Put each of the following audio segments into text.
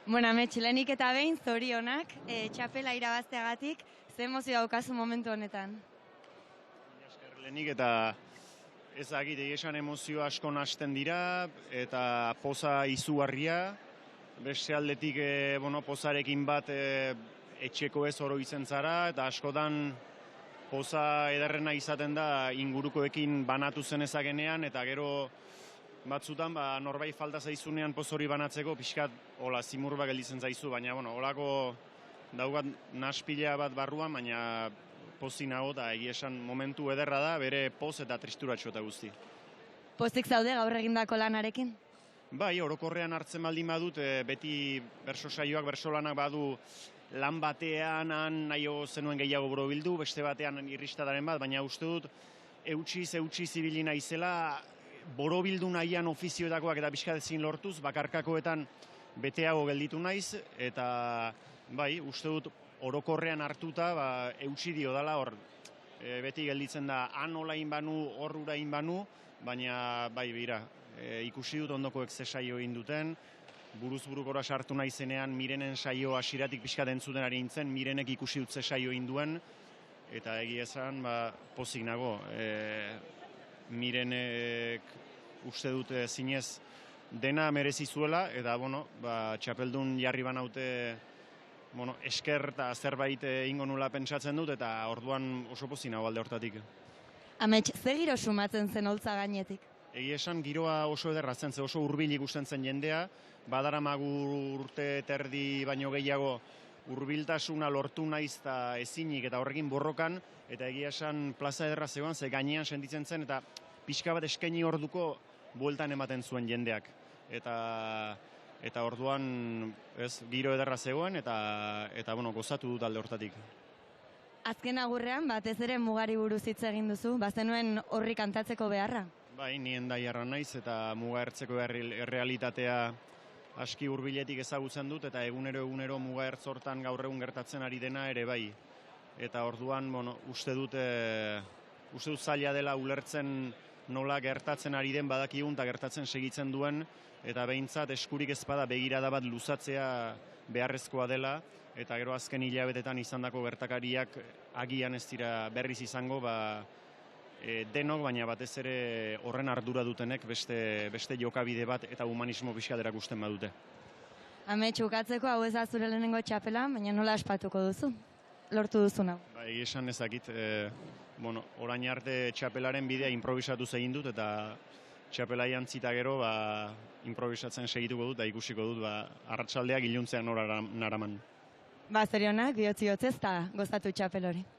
Bueno, lehenik eta behin, zorionak, txapela irabazteagatik, ze emozio daukazu momentu honetan? Lehenik eta ezagite esan emozio asko nahasten dira, eta poza izugarria, beste aldetik pozarekin bat etxeko ez oro izen zara, eta askotan poza ederrena izaten da ingurukoekin banatu zen ezagenean, eta gero batzutan norbait falta zaizunean poz hori banatzeko pixkat zimurba gelditzen zaizu, baina holako daugat naspila bat barruan, baina pozik nago eta egia esan momentu ederra da, bere poz eta tristuratxo eta guzti. Pozik zaude gaur egindako lanarekin? Bai, orokorrean hartzen baldin badut, beti berso saioak, berso lanak badu lan batean nahi zenuen gehiago borobildu, beste batean irristadaren bat, baina uste dut eutxiz ibili naizela, borobildu nahian ofizioetakoak eta pixkat ezin lortuz, bakarkakoetan beteago gelditu naiz, eta bai, uste dut orokorrean hartuta eutxi dio dela hor, beti gelditzen da han olain banu, hor urain banu, baina bai bira, ikusi dut ondokoek ze saio egin duten, buruz burukora sartu naizenean Mirenen saio hasieratik pixkat entzuten ari nintzen, Mirenek ikusi dut ze saio egin duen, eta egia esan pozik nago. Mirenek uste dute zinez dena merezi zuela, eta txapeldun jarri banaute esker eta zerbait ingo nula pentsatzen dut, eta orduan oso pozik nago alde hortatik. Amets, ze giro sumatzen zen holtza gainetik? Egia esan giroa oso ederra zen, oso hurbil ikusten zen jendea, badaramagu urte terdi baino gehiago hurbiltasuna lortu naiz eta ezinik eta horrekin borrokan, eta egia esan plaza ederra zegoen, ze gainean sentitzen zen, eta pixka bat eskaini orduko bueltan ematen zuen jendeak. Eta orduan giro ederra zegoen, eta gozatu dut alde hortatik. Azken agurrean, batez ere mugari buruz hitz egin duzu, bazenuen horri kantatzeko beharra? Bai, nien daiarra naiz, eta muga ertzeko errealitatea aski hurbiletik ezagutzen dut, eta egunero muga ertzortan gaur egun gertatzen ari dena ere bai. Eta orduan, uste dut zaila dela ulertzen nola gertatzen ari den badakigun eta gertatzen segitzen duen, eta behintzat eskurik ezpada begirada bat luzatzea beharrezkoa dela, eta gero azken hilabetetan izandako gertakariak agian ez dira berriz izango, denok, baina batez ere horren ardura dutenek beste jokabide bat eta humanismo pixkat erakusten badute. Amets, ukatzeko hau ez da zure lehenengo txapela, baina nola aspatuko duzu? Lortu duzuna? Esan ezakit, orain arte txapelaren bidea improvisatuz egin dut, eta txapela jantzita gero improvisatzen segituko dut, eta ikusiko dut arratsaldeak iluntzean naraman. Zorionak, bihotz-bihotzez eta gozatu txapel hori.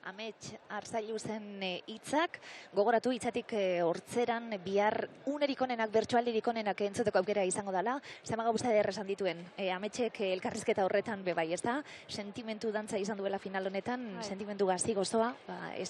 Amets Arzailu zen hitzak, gogoratu hitzatik hortzeran bihar unerik onenak, bertsoaldirik onenak entzuteko aukera izango dela, zema gauza eder esan dituen, Ametsek elkarrizketa horretan bebai, ez da? Sentimentu dantza izan duela final honetan, sentimentu gazi gozoa,